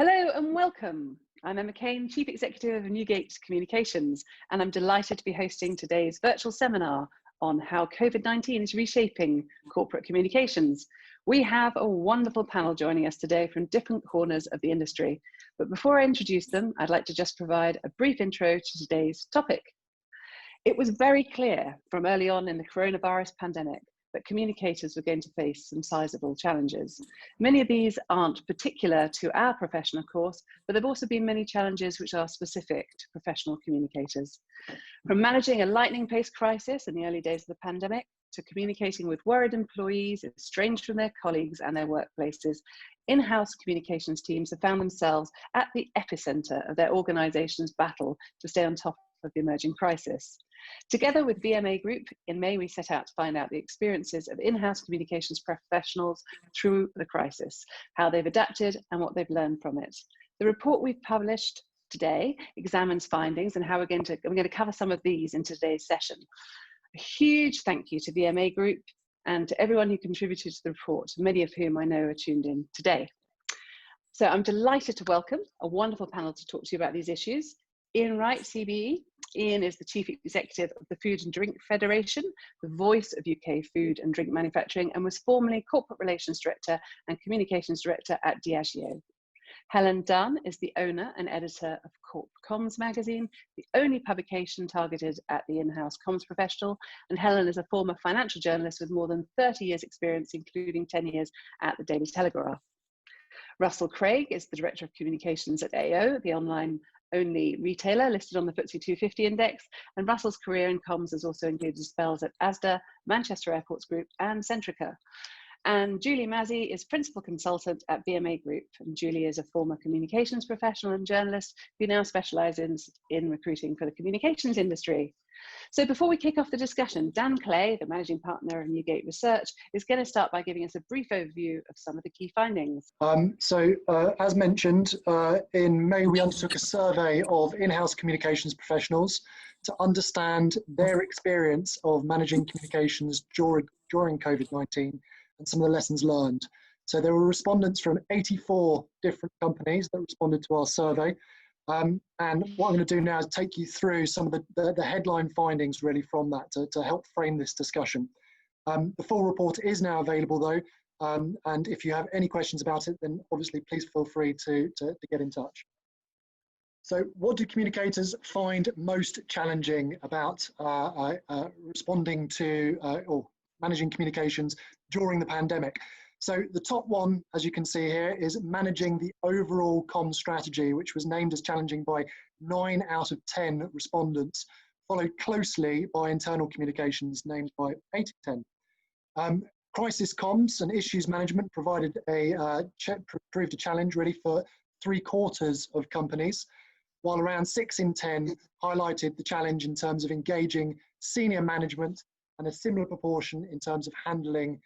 Hello and welcome. I'm Emma Kane, Chief Executive of Newgate Communications, and I'm delighted to be hosting today's virtual seminar on how COVID-19 is reshaping corporate communications. We have a wonderful panel joining us today from different corners of the industry. But before I introduce them, I'd like to just provide a brief intro to today's topic. It was very clear from early on in the coronavirus pandemic that communicators were going to face some sizable challenges. Many of these aren't particular to our profession, of course, but there have also been many challenges which are specific to professional communicators. From managing a lightning-paced crisis in the early days of the pandemic, to communicating with worried employees, estranged from their colleagues and their workplaces, in-house communications teams have found themselves at the epicenter of their organization's battle to stay on top of the emerging crisis. Together with VMAGROUP, in May, we set out to find out the experiences of in-house communications professionals through the crisis, how they've adapted and what they've learned from it. The report we've published today examines findings and how we're going to cover some of these in today's session. A huge thank you to VMAGROUP and to everyone who contributed to the report, many of whom I know are tuned in today. So I'm delighted to welcome a wonderful panel to talk to you about these issues. Wright, CBE. Ian is the Chief Executive of the Food and Drink Federation, the voice of UK food and drink manufacturing, and was formerly Corporate Relations Director and Communications Director at Diageo. Helen Dunne is the owner and editor of CorpComms magazine, the only publication targeted at the in-house comms professional, and Helen is a former financial journalist with more than 30 years experience, including 10 years at the Daily Telegraph. Russell Craig is the Director of Communications at AO, the online-only retailer listed on the FTSE 250 index, and Russell's career in comms has also included spells at Asda, Manchester Airports Group, and Centrica. And Julie Mazzei is Principal Consultant at VMAGROUP, and Julie is a former communications professional and journalist who now specialises in recruiting for the communications industry. So before we kick off the discussion, Dan Clay, the Managing Partner of Newgate Research, is going to start by giving us a brief overview of some of the key findings. As mentioned, in May we undertook a survey of in-house communications professionals to understand their experience of managing communications during COVID-19 and some of the lessons learned. So there were respondents from 84 different companies that responded to our survey. And what I'm going to do now is take you through some of the headline findings really from that to help frame this discussion. The full report is now available though, and if you have any questions about it, then obviously please feel free to get in touch. So what do communicators find most challenging about responding to or managing communications during the pandemic? So the top one, as you can see here, is managing the overall comms strategy, which was named as challenging by 9 out of 10 respondents, followed closely by internal communications, named by 8 out of 10. Crisis comms and issues management proved a challenge really for 3/4 of companies, while around 6 in 10 highlighted the challenge in terms of engaging senior management and a similar proportion in terms of handling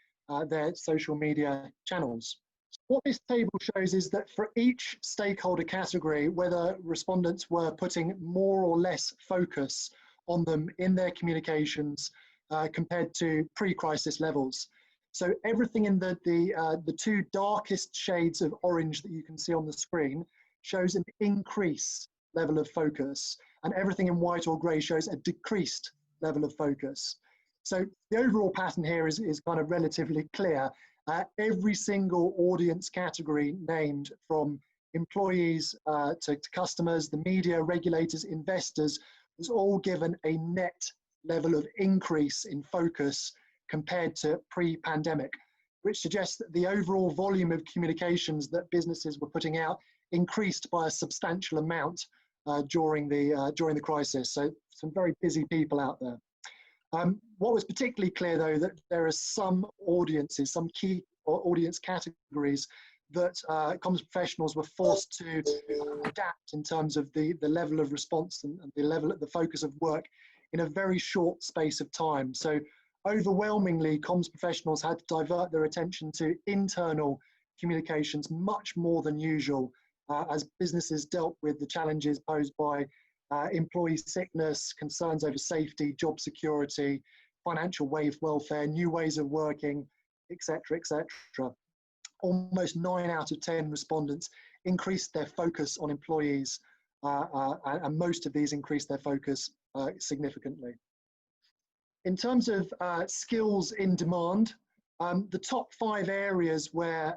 their social media channels. What this table shows is that for each stakeholder category, whether respondents were putting more or less focus on them in their communications compared to pre-crisis levels. So everything in the 2 darkest shades of orange that you can see on the screen shows an increased level of focus, and everything in white or grey shows a decreased level of focus. So the overall pattern here is kind of relatively clear. Every single audience category named, from employees to customers, the media, regulators, investors, was all given a net level of increase in focus compared to pre-pandemic, which suggests that the overall volume of communications that businesses were putting out increased by a substantial amount during the crisis. So some very busy people out there. What was particularly clear, though, that there are some audiences, some key audience categories that comms professionals were forced to adapt in terms of the level of response and the focus of work in a very short space of time. So overwhelmingly, comms professionals had to divert their attention to internal communications much more than usual as businesses dealt with the challenges posed by employee sickness, concerns over safety, job security, financial welfare, new ways of working, etc., etc. Almost 9 out of 10 respondents increased their focus on employees, and most of these increased their focus significantly. In terms of skills in demand, the top 5 areas where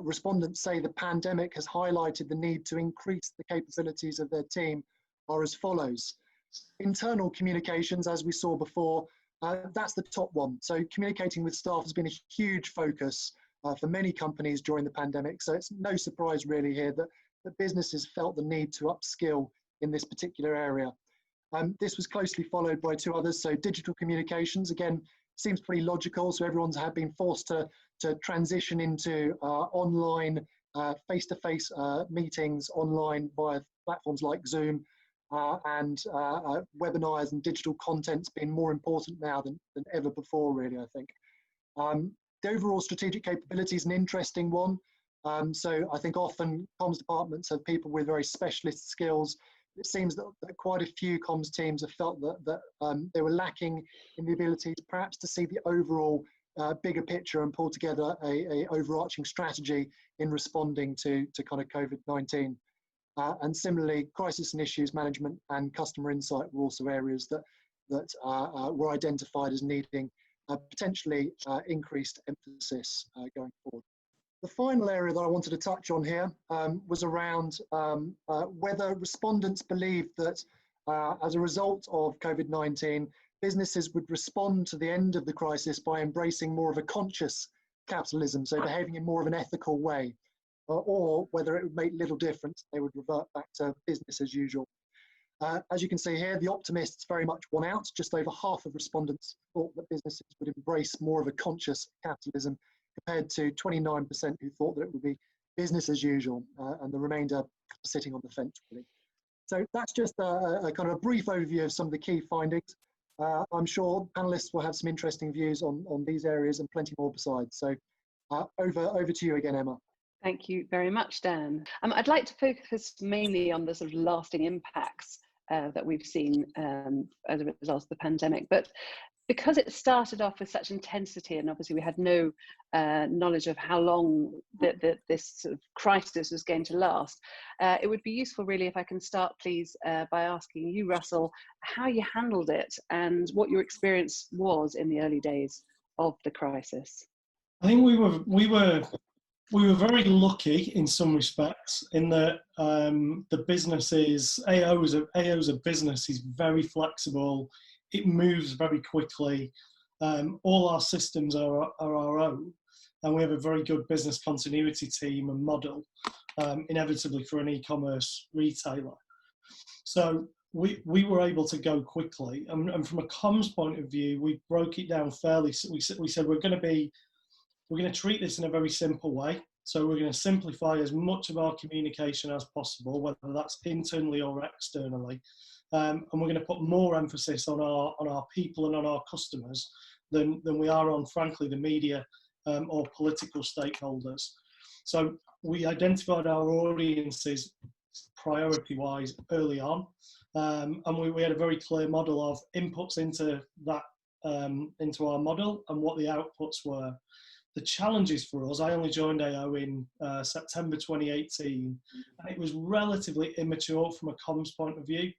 respondents say the pandemic has highlighted the need to increase the capabilities of their team are as follows. Internal communications, as we saw before, that's the top one. So communicating with staff has been a huge focus for many companies during the pandemic. So it's no surprise really here that businesses felt the need to upskill in this particular area. This was closely followed by 2 others. So digital communications, again, seems pretty logical. So everyone's been forced to transition into online, face-to-face meetings online via platforms like Zoom, and webinars and digital content's been more important now than ever before, really, I think. The overall strategic capability is an interesting one. So I think often comms departments have people with very specialist skills. It seems that quite a few comms teams have felt that they were lacking in the ability to perhaps to see the overall bigger picture and pull together a overarching strategy in responding to kind of COVID-19. And similarly, crisis and issues management and customer insight were also areas that were identified as needing potentially increased emphasis going forward. The final area that I wanted to touch on here was around whether respondents believed that as a result of COVID-19, businesses would respond to the end of the crisis by embracing more of a conscious capitalism, so behaving in more of an ethical way, or whether it would make little difference, they would revert back to business as usual. As you can see here, the optimists very much won out. Just over half of respondents thought that businesses would embrace more of a conscious capitalism, compared to 29% who thought that it would be business as usual, and the remainder sitting on the fence, really. So that's just a kind of a brief overview of some of the key findings. I'm sure panelists will have some interesting views on these areas and plenty more besides. So over to you again, Emma. Thank you very much, Dan. I'd like to focus mainly on the sort of lasting impacts that we've seen as a result of the pandemic. But because it started off with such intensity, and obviously we had no knowledge of how long this sort of crisis was going to last, it would be useful really if I can start, please, by asking you, Russell, how you handled it and what your experience was in the early days of the crisis. I think we were very lucky in some respects in that the businesses, AO as a business is very flexible. It moves very quickly. All our systems are our own, and we have a very good business continuity team and model, inevitably for an e-commerce retailer. So we were able to go quickly, and from a comms point of view, we broke it down fairly. We said we're going to treat this in a very simple way. So we're going to simplify as much of our communication as possible, whether that's internally or externally. And we're going to put more emphasis on our people and on our customers than we are on, frankly, the media or political stakeholders. So we identified our audiences priority-wise early on, and we had a very clear model of inputs into that into our model and what the outputs were. The challenges for us, I only joined AO in September 2018, and it was relatively immature from a comms point of view.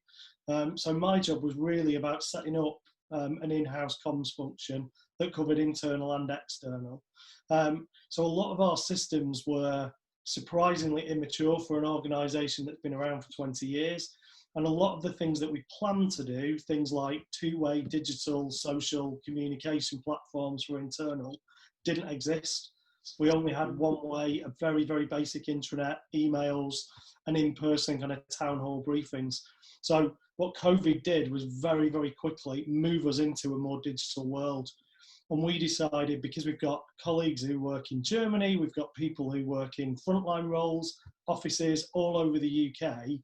So my job was really about setting up an in-house comms function that covered internal and external. So a lot of our systems were surprisingly immature for an organisation that's been around for 20 years. And a lot of the things that we planned to do, things like two-way digital social communication platforms for internal, didn't exist. We only had one way, a very, very basic intranet, emails, and in-person kind of town hall briefings. So what COVID did was very, very quickly move us into a more digital world. And we decided, because we've got colleagues who work in Germany, we've got people who work in frontline roles, offices all over the UK,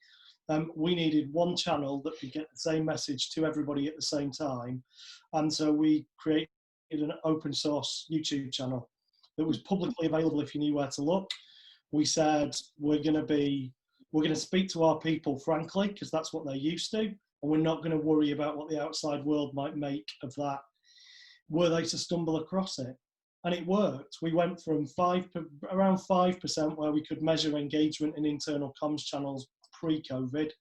we needed one channel that could get the same message to everybody at the same time. And so we created an open source YouTube channel that was publicly available if you knew where to look. We said, we're going to speak to our people frankly, because that's what they're used to, and we're not going to worry about what the outside world might make of that. Were they to stumble across it? And it worked. We went from around 5% where we could measure engagement in internal comms channels pre-COVID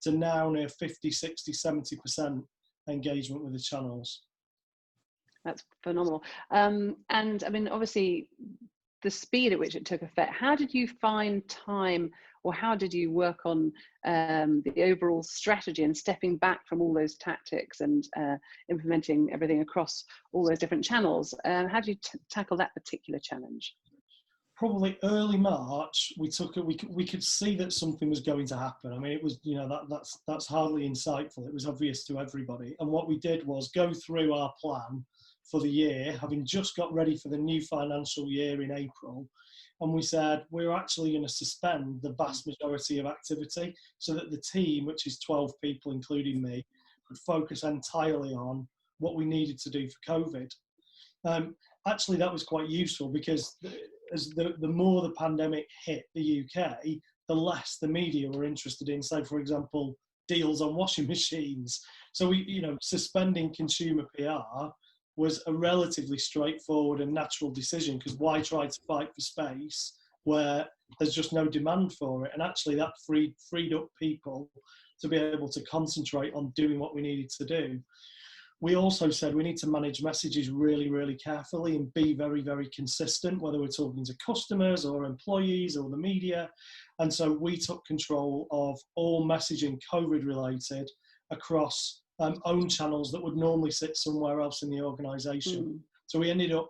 to now near 50, 60, 70% engagement with the channels. That's phenomenal. And I mean, obviously, the speed at which it took effect, how did you find time, or how did you work on the overall strategy and stepping back from all those tactics and implementing everything across all those different channels? How did you tackle that particular challenge? Probably early March, we could see that something was going to happen. I mean, it was, you know, that's hardly insightful. It was obvious to everybody. And what we did was go through our plan for the year, having just got ready for the new financial year in April. And we said, we're actually going to suspend the vast majority of activity so that the team, which is 12 people, including me, could focus entirely on what we needed to do for COVID. Actually, that was quite useful because as the more the pandemic hit the UK, the less the media were interested in, say, for example, deals on washing machines. So we, you know, suspending consumer PR was a relatively straightforward and natural decision, because why try to fight for space where there's just no demand for it? And actually that freed up people to be able to concentrate on doing what we needed to do. We also said we need to manage messages really, really carefully and be very, very consistent, whether we're talking to customers or employees or the media. And so we took control of all messaging COVID related across own channels that would normally sit somewhere else in the organisation. So we ended up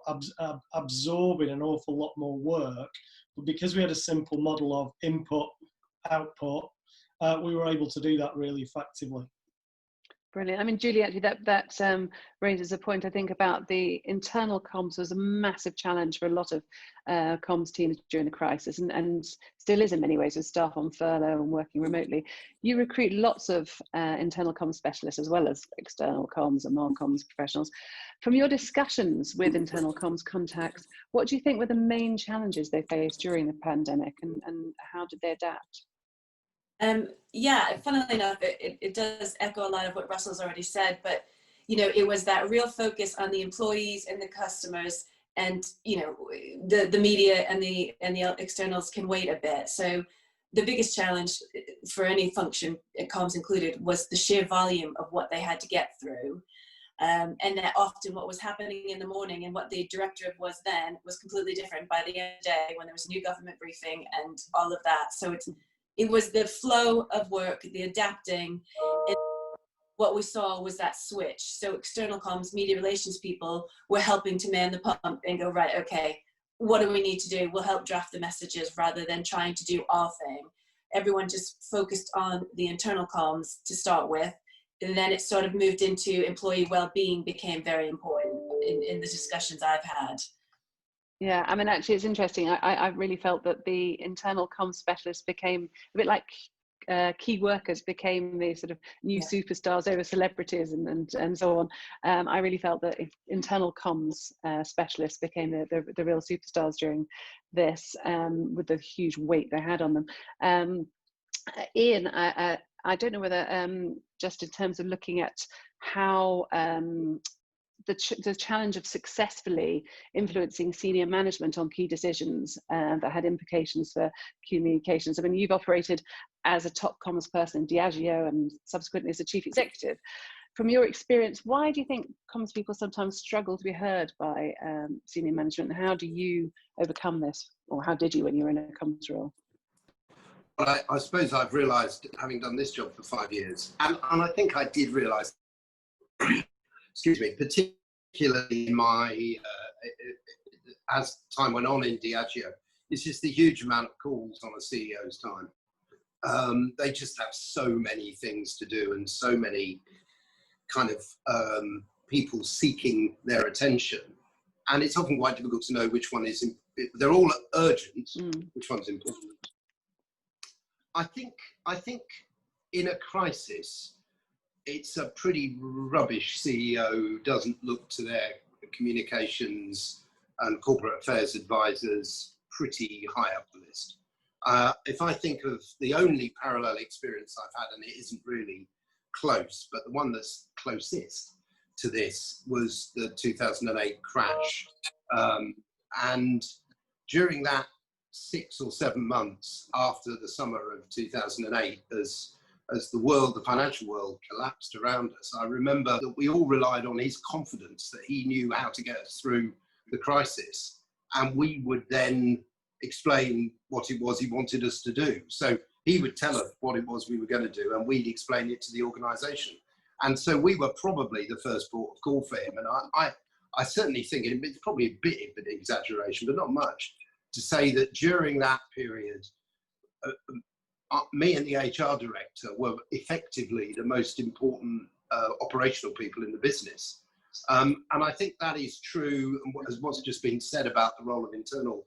absorbing an awful lot more work, but because we had a simple model of input, output, we were able to do that really effectively. Brilliant. I mean, Julie, actually, that raises a point, I think, about the internal comms was a massive challenge for a lot of comms teams during the crisis, and still is in many ways, with staff on furlough and working remotely. You recruit lots of internal comms specialists as well as external comms and marcoms professionals. From your discussions with internal comms contacts, what do you think were the main challenges they faced during the pandemic, and how did they adapt? Yeah, funnily enough, it does echo a lot of what Russell's already said, but, you know, it was that real focus on the employees and the customers, and, you know, the media and the externals can wait a bit. So the biggest challenge for any function, comms included, was the sheer volume of what they had to get through. And that often what was happening in the morning and what the directive was then was completely different by the end of the day when there was a new government briefing and all of that. So it was the flow of work, the adapting. And what we saw was that switch. So external comms, media relations people were helping to man the pump and go, right, okay, what do we need to do? We'll help draft the messages rather than trying to do our thing. Everyone just focused on the internal comms to start with. And then it sort of moved into employee well-being became very important in the discussions I've had. Yeah, I mean, actually, it's interesting. I really felt that the internal comms specialists became a bit like key workers became the sort of new superstars over celebrities and so on. I really felt that internal comms specialists became the real superstars during this, with the huge weight they had on them. Ian, I don't know whether just in terms of looking at how the challenge of successfully influencing senior management on key decisions that had implications for communications. I mean, you've operated as a top comms person in Diageo and subsequently as a chief executive. From your experience, why do you think comms people sometimes struggle to be heard by senior management? And how do you overcome this, or how did you when you were in a comms role? Well, I suppose I've realised, having done this job for 5 years, and I think I did realise, excuse me, particularly in my, as time went on in Diageo, it's just the huge amount of calls on a CEO's time. They just have so many things to do and so many kind of people seeking their attention. And it's often quite difficult to know which one is, they're all urgent, which one's important. I think in a crisis, it's a pretty rubbish CEO who doesn't look to their communications and corporate affairs advisors pretty high up the list. If I think of the only parallel experience I've had, and it isn't really close, but the one that's closest to this was the 2008 crash. And during that 6 or 7 months after the summer of 2008, as the world, the financial world, collapsed around us, I remember that we all relied on his confidence that he knew how to get us through the crisis. And we would then explain what it was he wanted us to do. So he would tell us what it was we were going to do, and we'd explain it to the organisation. And so we were probably the first port of call for him. And I certainly think it's probably a bit of an exaggeration, but not much, to say that during that period, me and the HR director were effectively the most important operational people in the business. And I think that is true, as what's just been said about the role of internal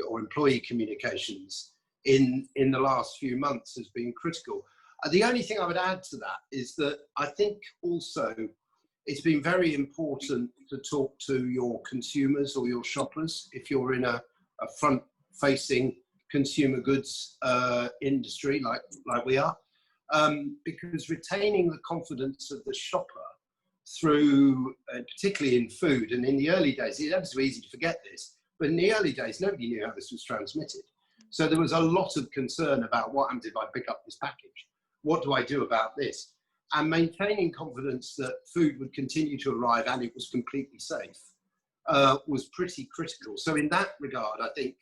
or employee communications in the last few months has been critical. The only thing I would add to that is that I think also it's been very important to talk to your consumers or your shoppers if you're in a front-facing consumer goods industry like we are, because retaining the confidence of the shopper through, particularly in food, and in the early days, it's so easy to forget this, but in the early days, nobody knew how this was transmitted. So there was a lot of concern about what happens if I pick up this package? What do I do about this? And maintaining confidence that food would continue to arrive and it was completely safe was pretty critical. So in that regard, I think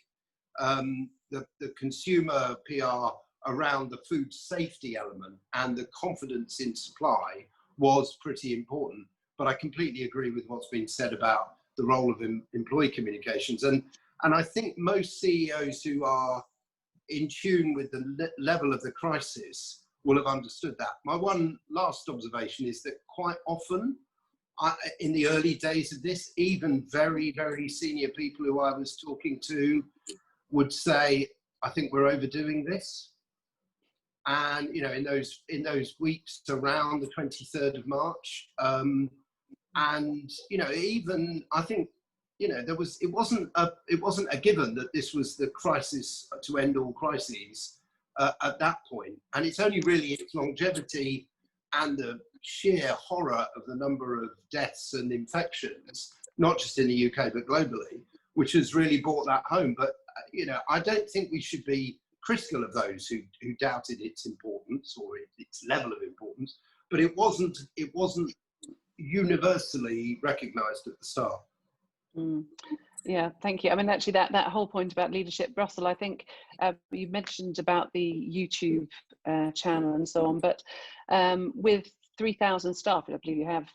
the consumer PR around the food safety element and the confidence in supply was pretty important. But I completely agree with what's been said about the role of employee communications. And I think most CEOs who are in tune with the level of the crisis will have understood that. My one last observation is that quite often, in the early days of this, even very, very senior people who I was talking to would say, I think we're overdoing this. And, you know, in those weeks around the 23rd of March, and, you know, even, I think, you know, it wasn't a given that this was the crisis to end all crises at that point. And it's only really its longevity and the sheer horror of the number of deaths and infections, not just in the UK, but globally, which has really brought that home. But, you know, I don't think we should be critical of those who doubted its importance or its level of importance, but it wasn't universally recognised at the start. Mm. Yeah, thank you. I mean, actually, that whole point about leadership, Russell, I think you mentioned about the YouTube channel and so on, but with 3,000 staff, I believe you have,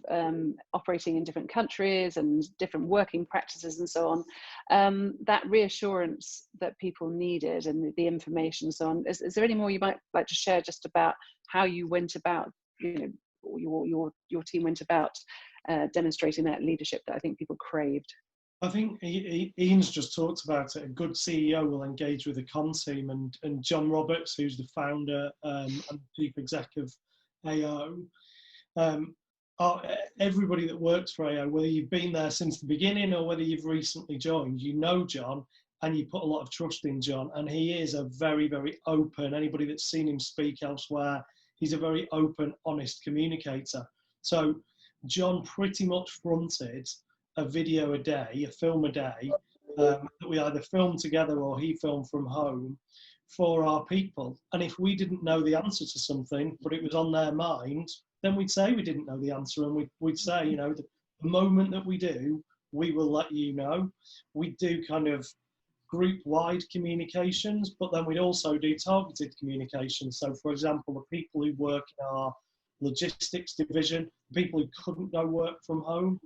operating in different countries and different working practices and so on, that reassurance that people needed and the information and so on, is there any more you might like to share just about how you went about, you know, your team went about demonstrating that leadership that I think people craved? I think Ian's just talked about it. A good CEO will engage with the comm team, and John Roberts, who's the founder and chief exec of AO, everybody that works for AO, whether you've been there since the beginning or whether you've recently joined, you know John, and you put a lot of trust in John, and he is a very, very open, anybody that's seen him speak elsewhere, he's a very open, honest communicator. So John pretty much fronted a video a day, a film a day, that we either filmed together or he filmed from home for our people. And if we didn't know the answer to something, but it was on their mind, then we'd say we didn't know the answer, and we'd say, you know, the moment that we do, we will let you know. We do kind of group-wide communications, but then we'd also do targeted communications. So, for example, the people who work in our logistics division, people who couldn't go work from home,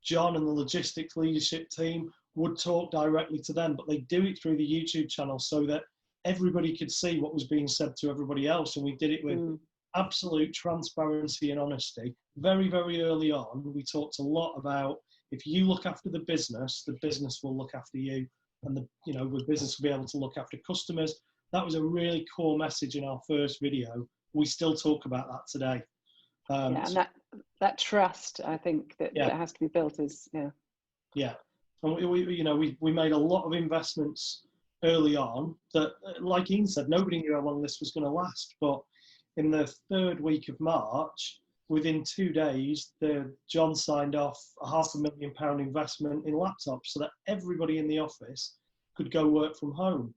John and the logistics leadership team would talk directly to them, but they do it through the YouTube channel so that everybody could see what was being said to everybody else. And we did it with absolute transparency and honesty. Very, very early on, we talked a lot about, if you look after the business will look after you, and the business will be able to look after customers. That was a really core message in our first video. We still talk about that today. Yeah, and that trust, I think, that has to be built is, Yeah, and we made a lot of investments early on that, like Ian said, nobody knew how long this was going to last. But in the third week of March, within 2 days, John signed off a £500,000 investment in laptops so that everybody in the office could go work from home.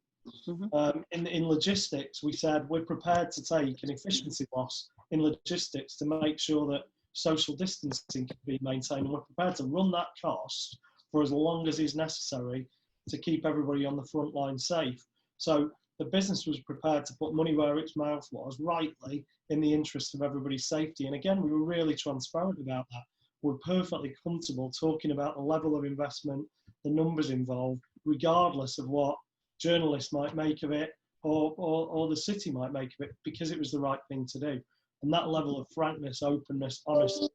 In logistics, we said we're prepared to take an efficiency loss in logistics to make sure that social distancing can be maintained, and we're prepared to run that cost for as long as is necessary to keep everybody on the front line safe. So the business was prepared to put money where its mouth was, rightly, in the interest of everybody's safety. And again, we were really transparent about that. We're perfectly comfortable talking about the level of investment, the numbers involved, regardless of what journalists might make of it or the city might make of it, because it was the right thing to do. And that level of frankness, openness, honesty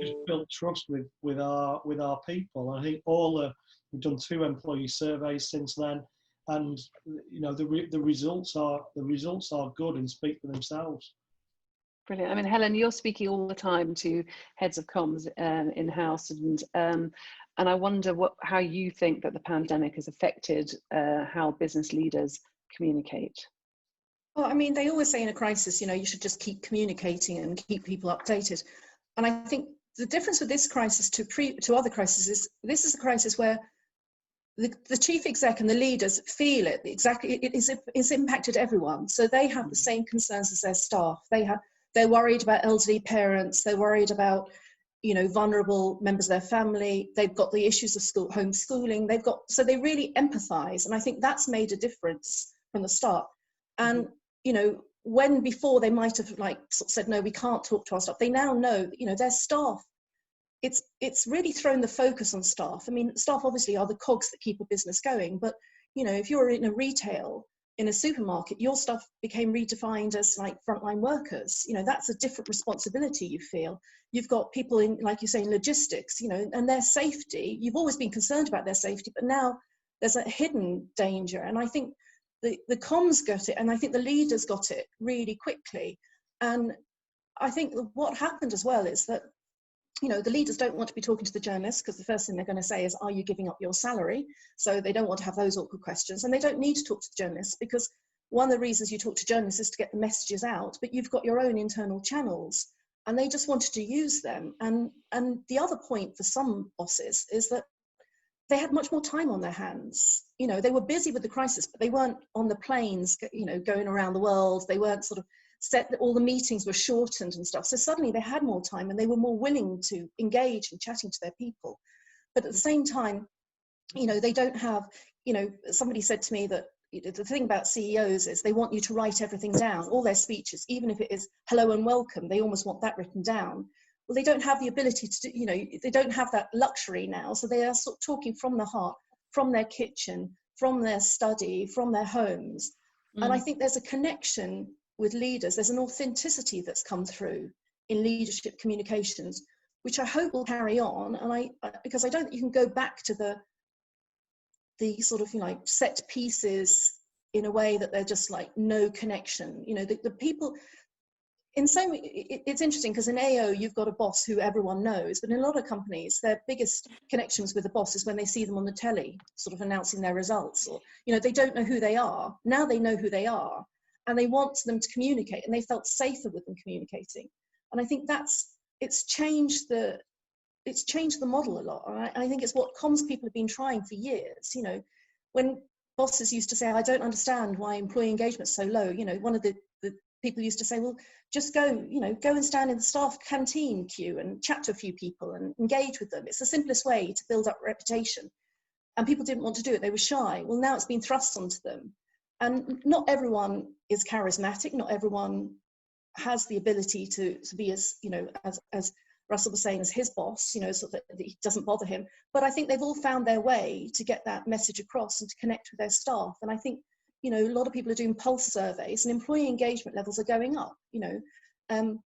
just built trust with our people. I think we've done 2 employee surveys since then, and you know the results are good and speak for themselves. Brilliant. I mean, Helen, you're speaking all the time to heads of comms in-house, and I wonder how you think that the pandemic has affected how business leaders communicate. Well, I mean, they always say in a crisis, you know, you should just keep communicating and keep people updated. And I think the difference with this crisis to other crises is this is a crisis where the chief exec and the leaders feel it exactly. It's impacted everyone. So they have the same concerns as their staff. They're worried about elderly parents. They're worried about, you know, vulnerable members of their family. They've got the issues of homeschooling. So they really empathize. And I think that's made a difference from the start. And, you know, when before they might have sort of said, no, we can't talk to our staff, they now know that, you know, their staff, it's really thrown the focus on staff. I mean, staff obviously are the cogs that keep a business going, but, you know, if you're in a retail, in a supermarket, your stuff became redefined as like frontline workers. You know, that's a different responsibility you feel. You've got people in, like you say, in logistics, you know, and their safety. You've always been concerned about their safety, but now there's a hidden danger. And I think the comms got it, and I think the leaders got it really quickly. And I think what happened as well is that, you know, the leaders don't want to be talking to the journalists because the first thing they're going to say is, are you giving up your salary? So they don't want to have those awkward questions, and they don't need to talk to the journalists because one of the reasons you talk to journalists is to get the messages out, but you've got your own internal channels and they just wanted to use them. And the other point for some bosses is that they had much more time on their hands. You know, they were busy with the crisis, but they weren't on the planes, you know, going around the world. They weren't sort of set, all the meetings were shortened and stuff. So suddenly they had more time and they were more willing to engage in chatting to their people. But at the same time, you know, they don't have, you know, somebody said to me that the thing about CEOs is they want you to write everything down, all their speeches, even if it is hello and welcome, they almost want that written down. Well, they don't have the ability to do, you know, they don't have that luxury now. So they are sort of talking from the heart, from their kitchen, from their study, from their homes. And I think there's a connection with leaders. There's an authenticity that's come through in leadership communications, which I hope will carry on. And because I don't think you can go back to the sort of, you know, set pieces in a way that they're just like no connection. You know, the people, in some way, it's interesting because in AO you've got a boss who everyone knows, but in a lot of companies their biggest connections with the boss is when they see them on the telly sort of announcing their results, or, you know, they don't know who they are. Now they know who they are and they want them to communicate, and they felt safer with them communicating. And I think it's changed the model a lot. And I think it's what comms people have been trying for years. You know, when bosses used to say, I don't understand why employee engagement's so low, you know, one of the people used to say, well, just go and stand in the staff canteen queue and chat to a few people and engage with them. It's the simplest way to build up reputation. And people didn't want to do it. They were shy. Well, now it's been thrust onto them. And not everyone is charismatic. Not everyone has the ability to be as, you know, as Russell was saying, as his boss, you know, so that it doesn't bother him. But I think they've all found their way to get that message across and to connect with their staff. And I think, you know, a lot of people are doing pulse surveys and employee engagement levels are going up. You know,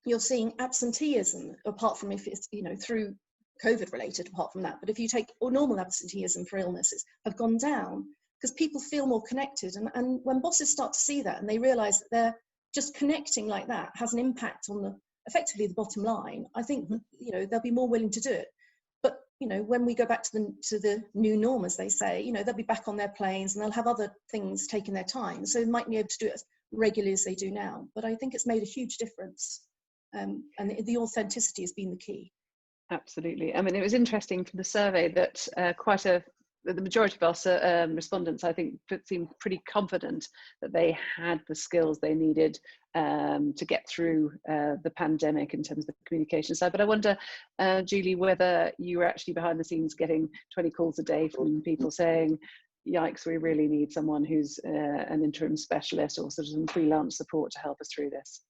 you're seeing absenteeism, apart from if it's, you know, through COVID related, apart from that. But if you take normal absenteeism for illnesses, have gone down because people feel more connected. And when bosses start to see that and they realize that they're just connecting like that has an impact on effectively the bottom line, I think, you know, they'll be more willing to do it. But, you know, when we go back to the new norm, as they say, you know, they'll be back on their planes and they'll have other things taking their time. So they might be able to do it as regularly as they do now. But I think it's made a huge difference. and the authenticity has been the key. Absolutely. I mean, it was interesting from the survey that the majority of our respondents, I think, seemed pretty confident that they had the skills they needed to get through the pandemic in terms of the communication side. But I wonder, Julie, whether you were actually behind the scenes getting 20 calls a day from people saying, yikes, we really need someone who's an interim specialist or sort of some freelance support to help us through this.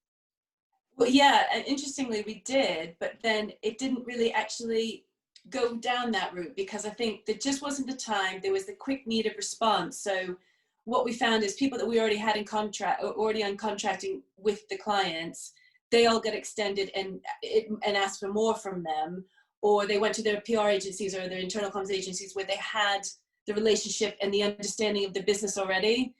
Well, yeah, and interestingly we did, but then it didn't really actually go down that route, because I think there just wasn't the time. There was the quick need of response. So what we found is people that we already had in contract, or already on contracting with the clients, they all got extended and asked for more from them, or they went to their PR agencies or their internal comms agencies where they had the relationship and the understanding of the business already.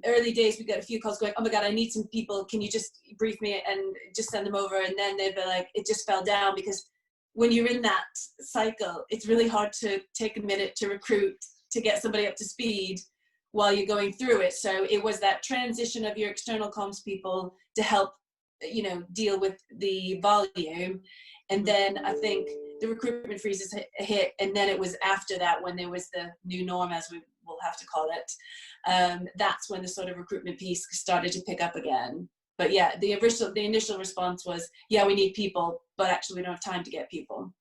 Early days, we got a few calls going, oh my God, I need some people. Can you just brief me and just send them over? And then they'd be like, it just fell down, because when you're in that cycle, it's really hard to take a minute to recruit, to get somebody up to speed while you're going through it. So it was that transition of your external comms people to help, you know, deal with the volume. And then I think the recruitment freezes hit. And then it was after that, when there was the new norm, as we will have to call it, that's when the sort of recruitment piece started to pick up again. But yeah, the initial response was, yeah, we need people, but actually we don't have time to get people.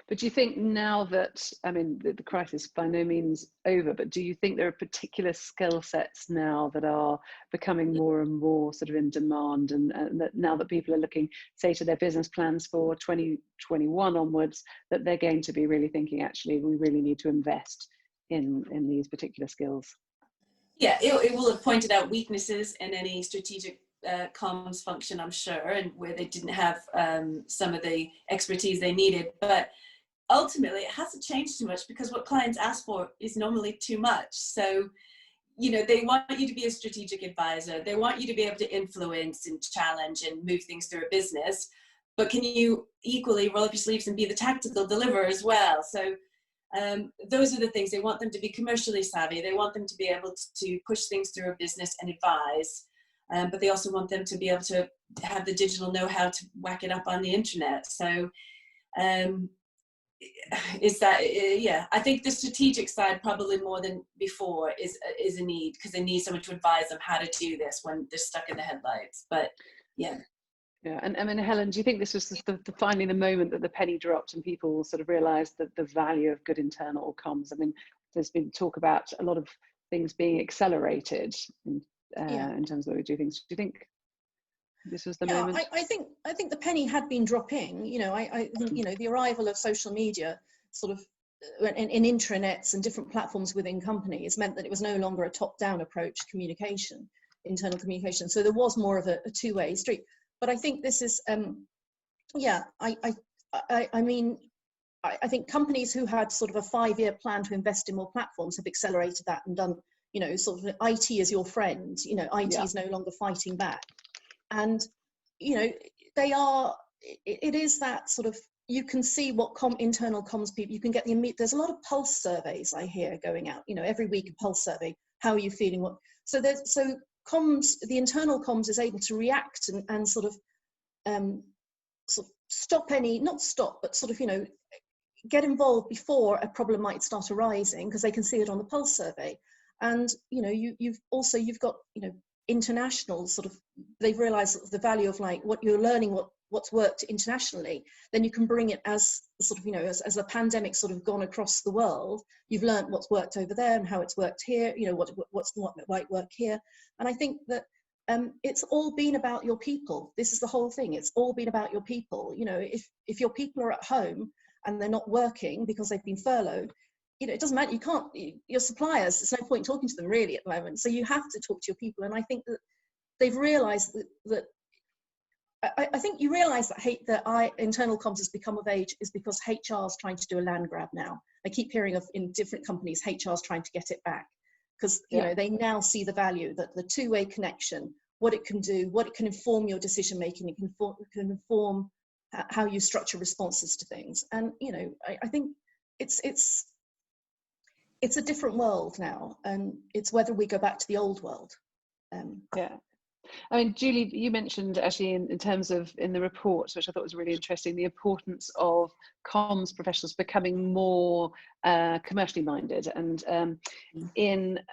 But do you think now that, I mean, the crisis by no means over, but do you think there are particular skill sets now that are becoming more and more sort of in demand, and that now that people are looking, say, to their business plans for 2021 onwards, that they're going to be really thinking, actually, we really need to invest in these particular skills? Yeah, it will have pointed out weaknesses in any strategic comms function, I'm sure, and where they didn't have some of the expertise they needed. But ultimately, it hasn't changed too much, because what clients ask for is normally too much. So, you know, they want you to be a strategic advisor. They want you to be able to influence and challenge and move things through a business. But can you equally roll up your sleeves and be the tactical deliverer as well? So those are the things. They want them to be commercially savvy. They want them to be able to push things through a business and advise. But they also want them to be able to have the digital know-how to whack it up on the internet. So is that, yeah, I think the strategic side, probably more than before, is a need, because they need someone to advise them how to do this when they're stuck in the headlights. But yeah. Yeah, and I mean, Helen, do you think this was finally the moment that the penny dropped and people sort of realised that the value of good internal comms? I mean, there's been talk about a lot of things being accelerated in terms of the way we do things. Do you think this was the moment? I think the penny had been dropping. You know, I think, you know, the arrival of social media, sort of in intranets and different platforms within companies, meant that it was no longer a top-down approach to communication, internal communication. So there was more of a two-way street. But I think this is, yeah, I mean, I think companies who had sort of a 5-year plan to invest in more platforms have accelerated that and done, you know, sort of IT is your friend. You know, IT is no longer fighting back. And, you know, they are, it is that sort of, you can see what internal comms people, you can get there's a lot of pulse surveys I hear going out, you know, every week a pulse survey. How are you feeling? So comms, the internal comms is able to react and sort of stop not stop, but sort of, you know, get involved before a problem might start arising, because they can see it on the pulse survey. And, you know, you've got, you know, international sort of, they've realized the value of like what you're learning, what's worked internationally, then you can bring it as sort of, you know, as the pandemic sort of gone across the world, you've learned what's worked over there and how it's worked here, you know, what might work here. And I think that it's all been about your people. This is the whole thing. It's all been about your people. You know, if your people are at home and they're not working because they've been furloughed, you know, it doesn't matter. Your suppliers, there's no point talking to them really at the moment. So you have to talk to your people. And I think that they've realized that I think you realize that internal comms has become of age is because HR is trying to do a land grab now. I keep hearing of in different companies, HR is trying to get it back, because you know, they now see the value that the two-way connection, what it can do, what it can inform your decision making, it can inform how you structure responses to things. And you know, I think it's a different world now, and it's whether we go back to the old world. Yeah. I mean, Julie, you mentioned actually in terms of in the report, which I thought was really interesting, the importance of comms professionals becoming more commercially minded. And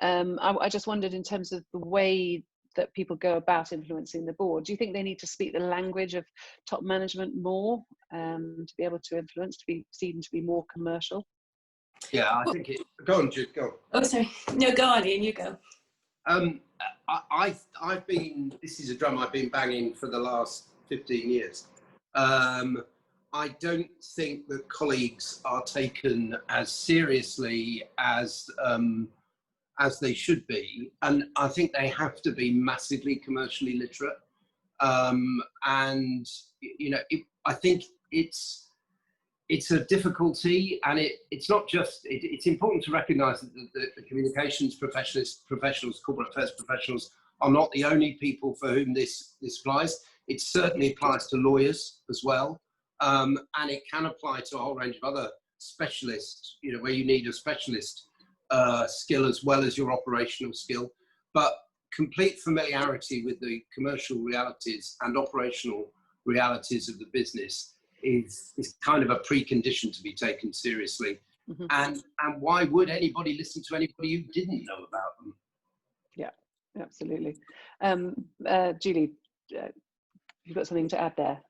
I just wondered, in terms of the way that people go about influencing the board, do you think they need to speak the language of top management more to be able to influence, to be seen to be more commercial? Yeah, I think it. Go on, Jude. Go on. Oh, sorry. No, go on, Ian. You go. I've been. This is a drum I've been banging for the last 15 years. I don't think that colleagues are taken as seriously as they should be, and I think they have to be massively commercially literate. And you know, I think it's a difficulty, and it's not just. It's important to recognise that the communications professionals, corporate affairs professionals, are not the only people for whom this applies. It certainly applies to lawyers as well, and it can apply to a whole range of other specialists. You know, where you need a specialist skill as well as your operational skill. But complete familiarity with the commercial realities and operational realities of the business is kind of a precondition to be taken seriously. Mm-hmm. And why would anybody listen to anybody who didn't know about them? Yeah, absolutely. Julie, you've got something to add there?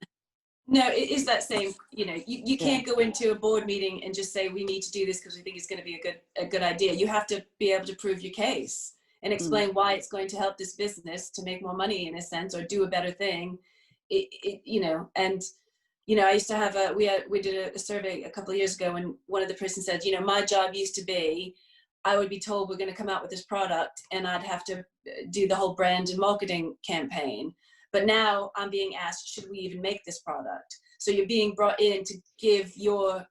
No, it is that same, you know, you can't go into a board meeting and just say, we need to do this because we think it's going to be a good idea. You have to be able to prove your case and explain why it's going to help this business to make more money, in a sense, or do a better thing. You know, and you know, I used to have we did a survey a couple of years ago, and one of the persons said, you know, my job used to be, I would be told we're going to come out with this product and I'd have to do the whole brand and marketing campaign. But now I'm being asked, should we even make this product? So you're being brought in to give your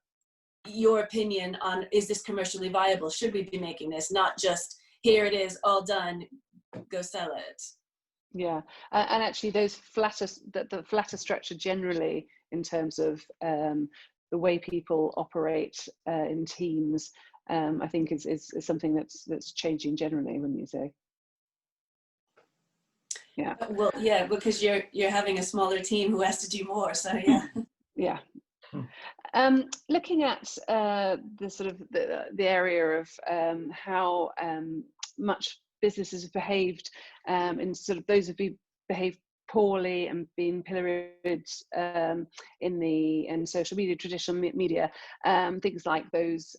opinion on, is this commercially viable? Should we be making this? Not just, here it is, all done, go sell it. Yeah, and actually the flatter structure generally, in terms of the way people operate in teams, I think is something that's changing generally, wouldn't you say? Yeah. Well, yeah, because you're having a smaller team who has to do more. So yeah. Yeah. Looking at the sort of the area of how much businesses have behaved, in sort of those who've behaved poorly and been pilloried in social media, traditional media, things like those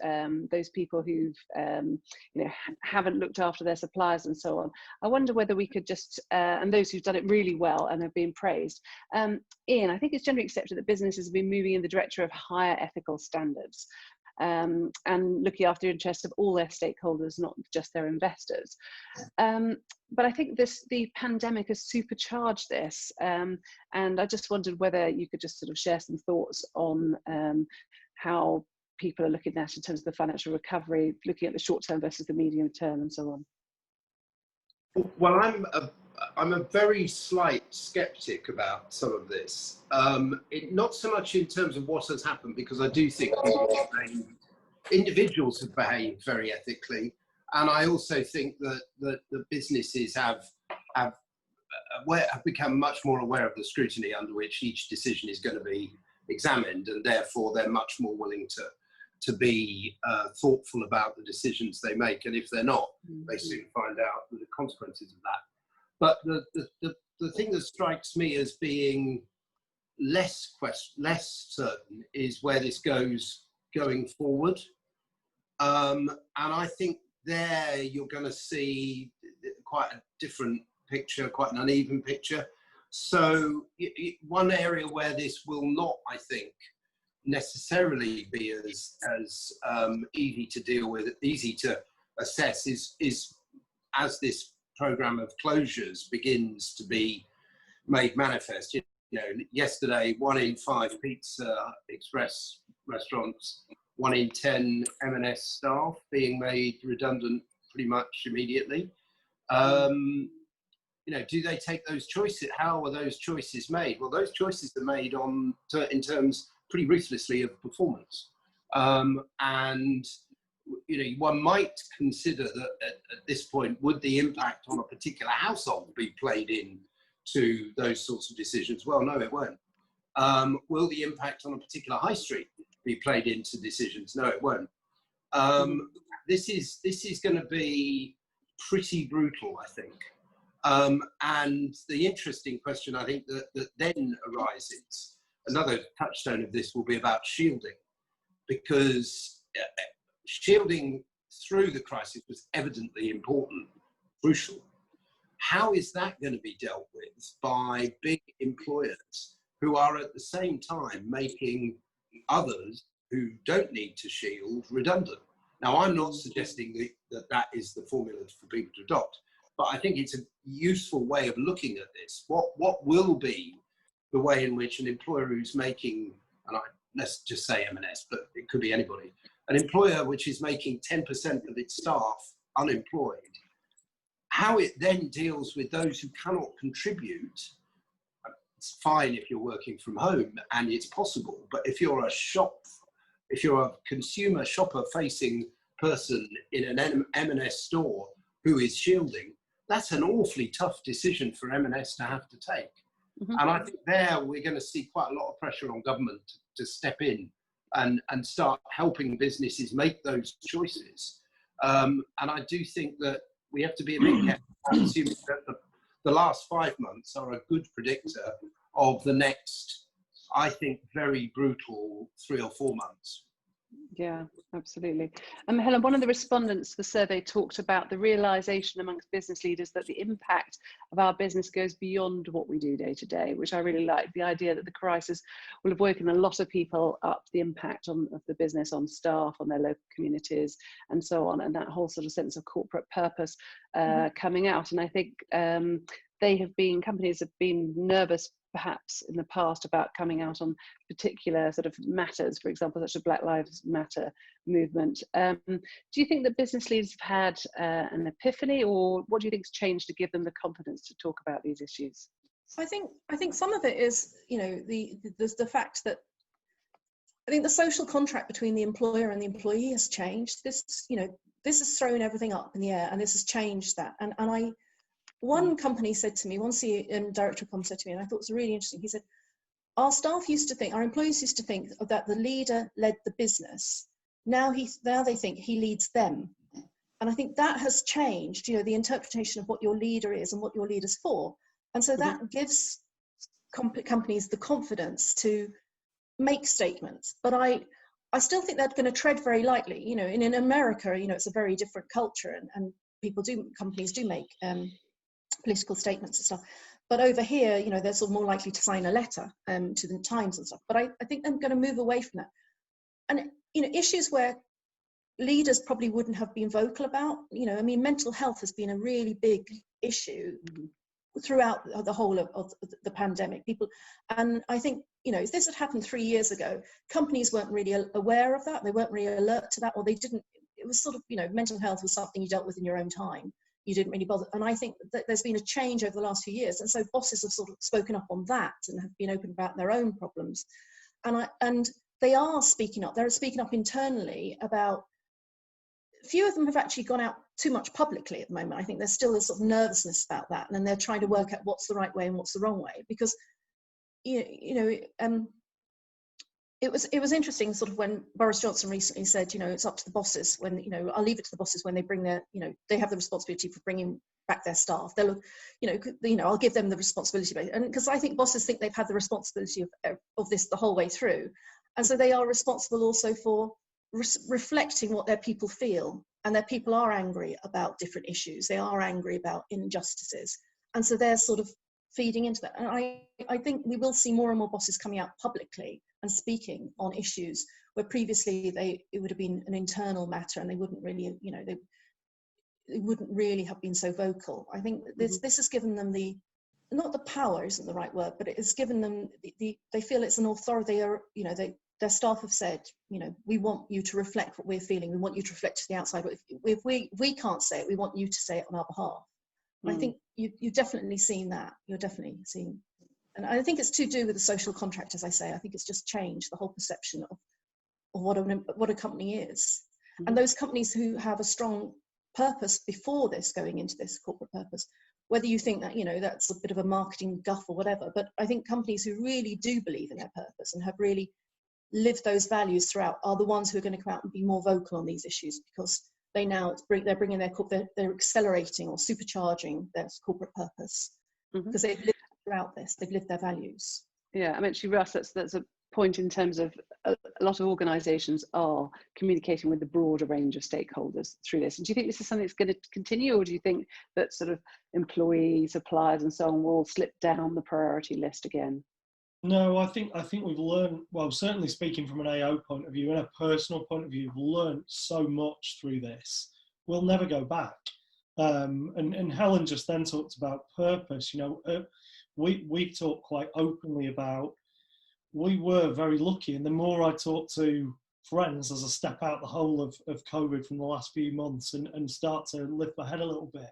people who've you know, haven't looked after their suppliers and so on. I wonder whether we could just and those who've done it really well and have been praised. Ian, I think it's generally accepted that businesses have been moving in the direction of higher ethical standards. And looking after the interests of all their stakeholders, not just their investors. But I think the pandemic has supercharged this, and I just wondered whether you could just sort of share some thoughts on how people are looking at in terms of the financial recovery, looking at the short term versus the medium term and so on. Well, I'm a very slight skeptic about some of this. Not so much in terms of what has happened, because I do think individuals have behaved very ethically, and I also think that the businesses have become much more aware of the scrutiny under which each decision is going to be examined, and therefore they're much more willing to be thoughtful about the decisions they make, and if they're not, they soon find out the consequences of that. But the thing that strikes me as being less certain is where this goes going forward. And I think there you're going to see quite a different picture, quite an uneven picture. So one area where this will not, I think, necessarily be as easy to deal with, easy to assess, is as this program of closures begins to be made manifest. You know, yesterday, 1 in 5 Pizza Express restaurants, 1 in 10 M&S staff being made redundant pretty much immediately. You know, do they take those choices? How are those choices made? Well, those choices are made in terms pretty ruthlessly of performance. And you know, one might consider that at this point, would the impact on a particular household be played in to those sorts of decisions? Well, no, it won't. Will the impact on a particular high street be played into decisions? No, it won't. This is going to be pretty brutal, I think. And the interesting question, I think, that then arises, another touchstone of this will be about shielding, because shielding through the crisis was evidently important, crucial. How is that going to be dealt with by big employers who are at the same time making others who don't need to shield redundant? Now, I'm not suggesting that is the formula for people to adopt, but I think it's a useful way of looking at this. What will be the way in which an employer who's making, let's just say M&S, but it could be anybody, an employer which is making 10% of its staff unemployed, how it then deals with those who cannot contribute. It's fine if you're working from home and it's possible, but if you're a consumer shopper facing person in an M&S store who is shielding, that's an awfully tough decision for M&S to have to take. And I think there we're going to see quite a lot of pressure on government to step in and start helping businesses make those choices. And I do think that we have to be a bit careful, assuming that the last 5 months are a good predictor of the next, I think, very brutal 3 or 4 months. Yeah, absolutely. Helen, one of the respondents to the survey talked about the realization amongst business leaders that the impact of our business goes beyond what we do day to day, which I really like. The idea that the crisis will have woken a lot of people up, the impact of the business on staff, on their local communities, and so on, and that whole sort of sense of corporate purpose coming out. And I think companies have been nervous perhaps in the past about coming out on particular sort of matters, for example, such as Black Lives Matter movement. Do you think that business leaders have had an epiphany, or what do you think has changed to give them the confidence to talk about these issues? I think some of it is, the fact that I think the social contract between the employer and the employee has changed. This has thrown everything up in the air, and this has changed that. One company said to me, one CEO, director of comms said to me, and I thought it was really interesting. He said, our employees used to think that the leader led the business. Now they think he leads them. And I think that has changed, the interpretation of what your leader is and what your leader's for. And so that gives companies the confidence to make statements. But I still think they're going to tread very lightly. In America, it's a very different culture, and companies do make political statements and stuff. But over here, they're sort of more likely to sign a letter to the Times and stuff. But I think they're going to move away from that. And, issues where leaders probably wouldn't have been vocal about, mental health has been a really big issue throughout the whole of the pandemic. And I think, if this had happened 3 years ago, companies weren't really aware of that. They weren't really alert to that, or they didn't. It was sort of, mental health was something you dealt with in your own time. You didn't really bother. And I think that there's been a change over the last few years. And so bosses have sort of spoken up on that and have been open about their own problems. And they are speaking up. They're speaking up internally about, few of them have actually gone out too much publicly at the moment. I think there's still a sort of nervousness about that. And then they're trying to work out what's the right way and what's the wrong way. Because, it was interesting sort of when Boris Johnson recently said, it's up to the bosses when, I'll leave it to the bosses when they bring their, they have the responsibility for bringing back their staff. They'll, I'll give them the responsibility. And because I think bosses think they've had the responsibility of this the whole way through. And so they are responsible also for reflecting what their people feel. And their people are angry about different issues. They are angry about injustices. And so they're sort of feeding into that. And I think we will see more and more bosses coming out publicly and speaking on issues where previously it would have been an internal matter, and they wouldn't really, they wouldn't really have been so vocal. I think this has given them not the power isn't the right word, but it has given them they feel it's an authority. Their staff have said, we want you to reflect what we're feeling. We want you to reflect to the outside. But if we can't say it, we want you to say it on our behalf. I think you've definitely seen that. You're definitely seeing, and I think it's to do with the social contract, as I say. I think it's just changed the whole perception of what a company is. And those companies who have a strong purpose before this, going into this corporate purpose, whether you think that, you know, that's a bit of a marketing guff or whatever, but I think companies who really do believe in their purpose and have really lived those values throughout are the ones who are going to come out and be more vocal on these issues, because they now they're bringing they're accelerating or supercharging their corporate purpose, because they've lived throughout this, they've lived their values. Yeah, I mentioned, Russ, that's a point in terms of a lot of organisations are communicating with a broader range of stakeholders through this. And do you think this is something that's going to continue, or do you think that sort of employees, suppliers and so on will slip down the priority list again? No, I think we've learned, well, certainly speaking from an AO point of view and a personal point of view, we've learned so much through this. We'll never go back. And Helen just then talked about purpose. You know, we talked quite openly about, we were very lucky, and the more I talk to friends as I step out the whole of COVID from the last few months and start to lift my head a little bit,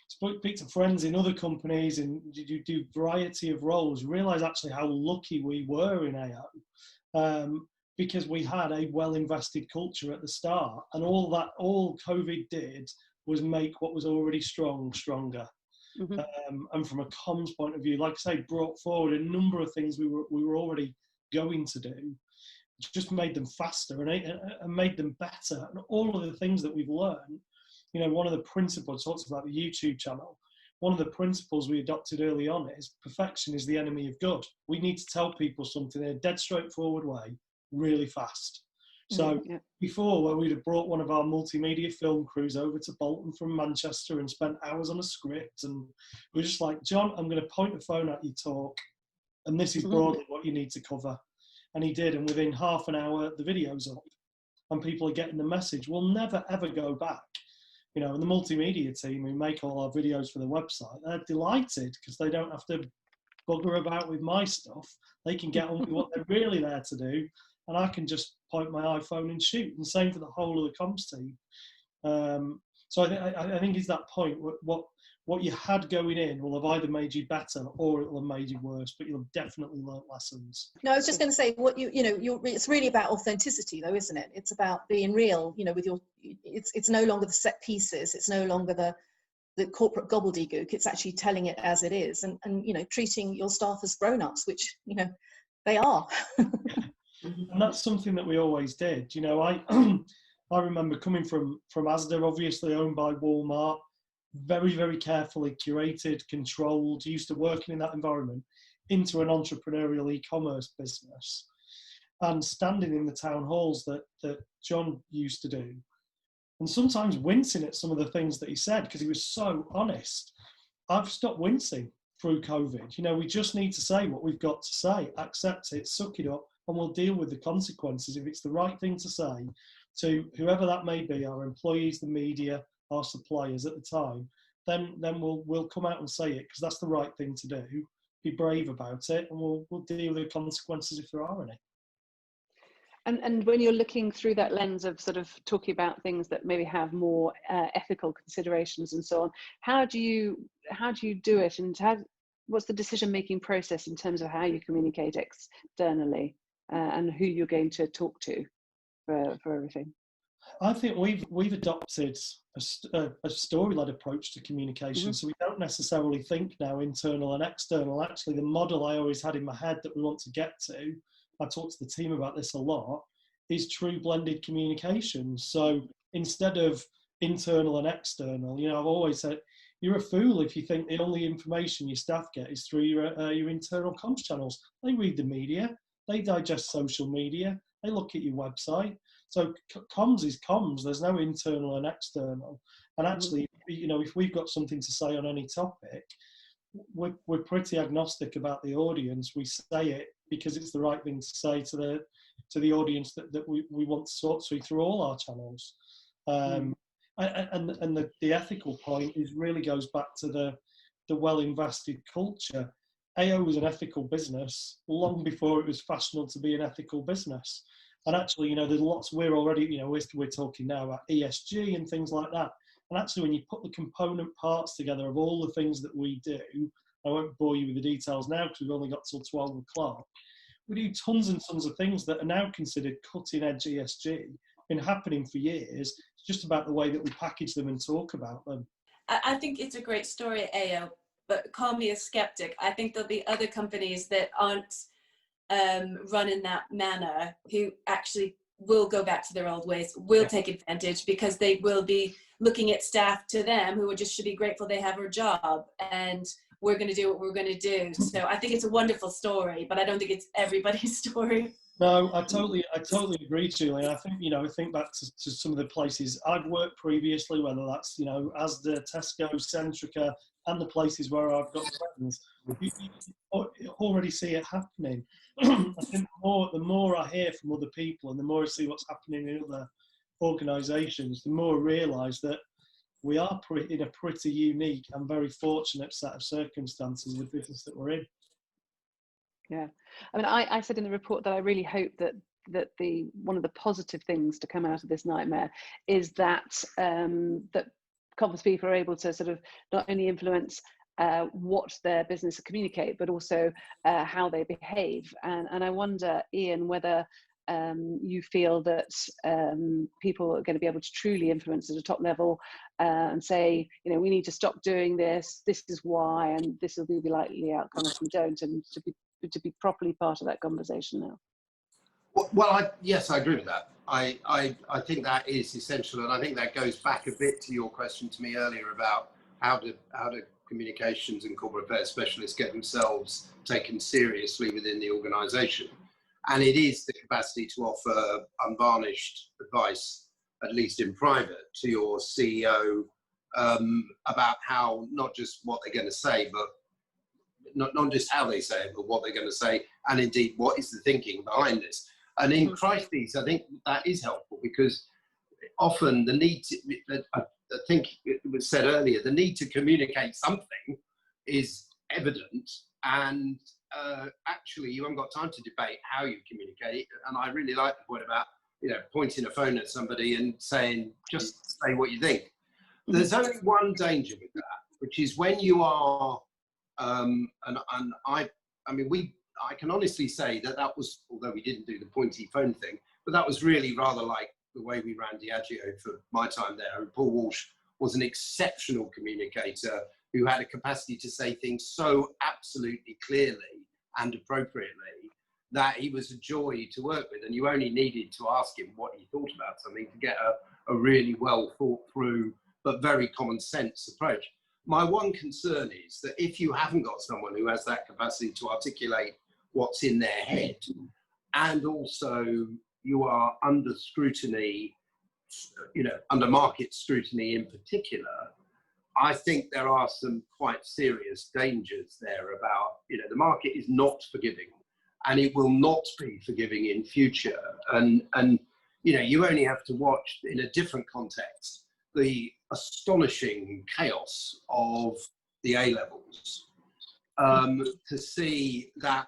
speak to friends in other companies and do variety of roles, realise actually how lucky we were in AO, because we had a well-invested culture at the start, and all COVID did was make what was already strong stronger. And from a comms point of view, like I say, brought forward a number of things we were already going to do, just made them faster and made them better. And all of the things that we've learned, you know, one of the principles, talks about the YouTube channel, one of the principles we adopted early on is perfection is the enemy of good. We need to tell people something in a dead straightforward way, really fast. So before, where we'd have brought one of our multimedia film crews over to Bolton from Manchester and spent hours on a script, and we're just like, John, I'm going to point the phone at you, talk, and this is broadly what you need to cover. And he did, and within half an hour, the video's up, and people are getting the message. We'll never, ever go back. You know, and the multimedia team who make all our videos for the website, they're delighted because they don't have to bugger about with my stuff. They can get on with what they're really there to do, and I can just point my iPhone and shoot. And same for the whole of the comms team. So I think it's that point. What you had going in will have either made you better or it will have made you worse, but you'll have definitely learnt lessons. No, I was just going to say, what it's really about authenticity, though, isn't it? It's about being real. You know, with your, it's no longer the set pieces. It's no longer the corporate gobbledygook. It's actually telling it as it is, and you know, treating your staff as grown-ups, which, you know, they are. And that's something that we always did. You know, I remember coming from Asda, obviously owned by Walmart, very, very carefully curated, controlled, used to working in that environment, into an entrepreneurial e-commerce business, and standing in the town halls that John used to do, and sometimes wincing at some of the things that he said because he was so honest. I've stopped wincing through COVID. You know, we just need to say what we've got to say, accept it, suck it up, and we'll deal with the consequences. If it's the right thing to say to whoever that may be, our employees, the media, our suppliers at the time, then we'll come out and say it because that's the right thing to do. Be brave about it, and we'll deal with the consequences if there are any. And when you're looking through that lens of sort of talking about things that maybe have more ethical considerations and so on, how do you do it, and what's the decision-making process in terms of how you communicate externally and who you're going to talk to for everything? I think we've adopted a story-led approach to communication, so we don't necessarily think now internal and external. Actually, the model I always had in my head that we want to get to, I talk to the team about this a lot, is true blended communication. So instead of internal and external, you know, I've always said, you're a fool if you think the only information your staff get is through your internal comms channels. They read the media, they digest social media, they look at your website. So comms is comms. There's no internal and external. And actually, you know, if we've got something to say on any topic, we're pretty agnostic about the audience. We say it because it's the right thing to say to the audience that we want to talk to through all our channels. And the ethical point really goes back to the well-invested culture. AO was an ethical business long before it was fashionable to be an ethical business. And actually, you know, there's lots, we're already, you know, we're talking now about ESG and things like that. And actually, when you put the component parts together of all the things that we do, I won't bore you with the details now because we've only got till 12 o'clock. We do tons and tons of things that are now considered cutting edge ESG, been happening for years. It's just about the way that we package them and talk about them. I think it's a great story at AO, but call me a skeptic. I think there'll be other companies that aren't run in that manner who actually will go back to their old ways, will take advantage, because they will be looking at staff to them who just should be grateful they have a job, and we're going to do what we're going to do. So I think it's a wonderful story, but I don't think it's everybody's story. No, I totally agree, Julie. I think, you know, I think back to some of the places I've worked previously, whether that's, you know, Asda, Tesco, Centrica, and the places where I've got friends, you already see it happening. I think the more I hear from other people and the more I see what's happening in other organisations, the more I realise that we are in a pretty unique and very fortunate set of circumstances with the business that we're in. Yeah, I mean, I said in the report that I really hope that one of the positive things to come out of this nightmare is that that comms people are able to sort of not only influence what their business communicate, but also how they behave. And I wonder, Ian, whether you feel that people are going to be able to truly influence at a top level and say, you know, we need to stop doing this. This is why, and this will be the likely outcome if we don't, and to be properly part of that conversation now. Well, yes, I agree with that. I think that is essential, and I think that goes back a bit to your question to me earlier about how do communications and corporate affairs specialists get themselves taken seriously within the organisation. And it is the capacity to offer unvarnished advice, at least in private, to your CEO about how, not just what they're going to say, but not just how they say it, but what they're going to say, and indeed what is the thinking behind this. And in crises, I think that is helpful, because often the need to, I think it was said earlier, the need to communicate something is evident, and actually you haven't got time to debate how you communicate. And I really like the point about, you know, pointing a phone at somebody and saying, just say what you think. There's only one danger with that, which is when you are, I can honestly say that was, although we didn't do the pointy phone thing, but that was really rather like the way we ran Diageo for my time there. And Paul Walsh was an exceptional communicator who had a capacity to say things so absolutely clearly and appropriately that he was a joy to work with. And you only needed to ask him what he thought about something to get a really well thought through, but very common sense approach. My one concern is that if you haven't got someone who has that capacity to articulate what's in their head, and also you are under scrutiny, you know, under market scrutiny in particular, I think there are some quite serious dangers there about, you know, the market is not forgiving, and it will not be forgiving in future. And you know, you only have to watch in a different context the astonishing chaos of the A-levels to see that,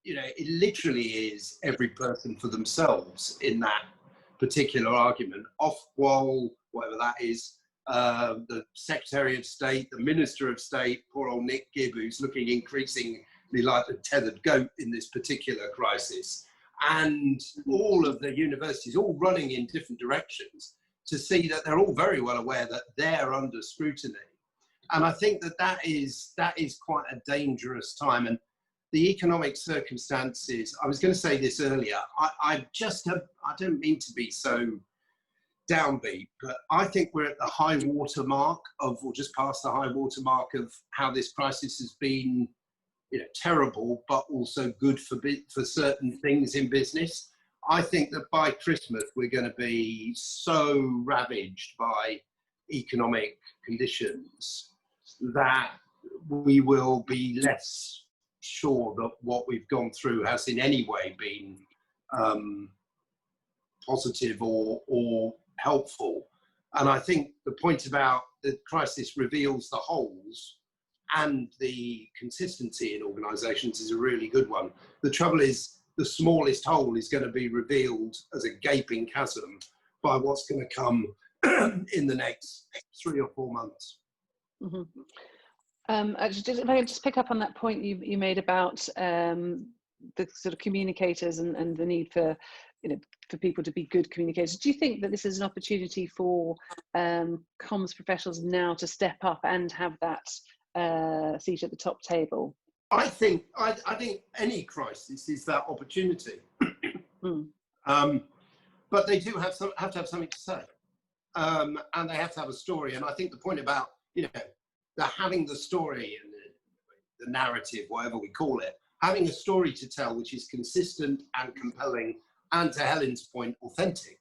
you know, it literally is every person for themselves in that particular argument. Ofwal, whatever that is, the Secretary of State, the Minister of State, poor old Nick Gibb, who's looking increasingly like the tethered goat in this particular crisis, and all of the universities all running in different directions, to see that they're all very well aware that they're under scrutiny. And I think that is quite a dangerous time. And the economic circumstances, I was going to say this earlier, I don't mean to be so downbeat, but I think we're at the high water mark of, or just past the high water mark of how this crisis has been, you know, terrible, but also good for certain things in business. I think that by Christmas, we're going to be so ravaged by economic conditions that we will be less sure that what we've gone through has in any way been positive or helpful. And I think the point about the crisis reveals the holes and the consistency in organisations is a really good one. The trouble is, the smallest hole is going to be revealed as a gaping chasm by what's going to come in the next 3 or 4 months. Mm-hmm. If I could just pick up on that point you made about the sort of communicators and the need for for people to be good communicators. Do you think that this is an opportunity for comms professionals now to step up and have that seat at the top table? I think any crisis is that opportunity. But they do have to have something to say, and they have to have a story. And I think the point about having the story and the narrative, whatever we call it, having a story to tell which is consistent and compelling, and to Helen's point, authentic,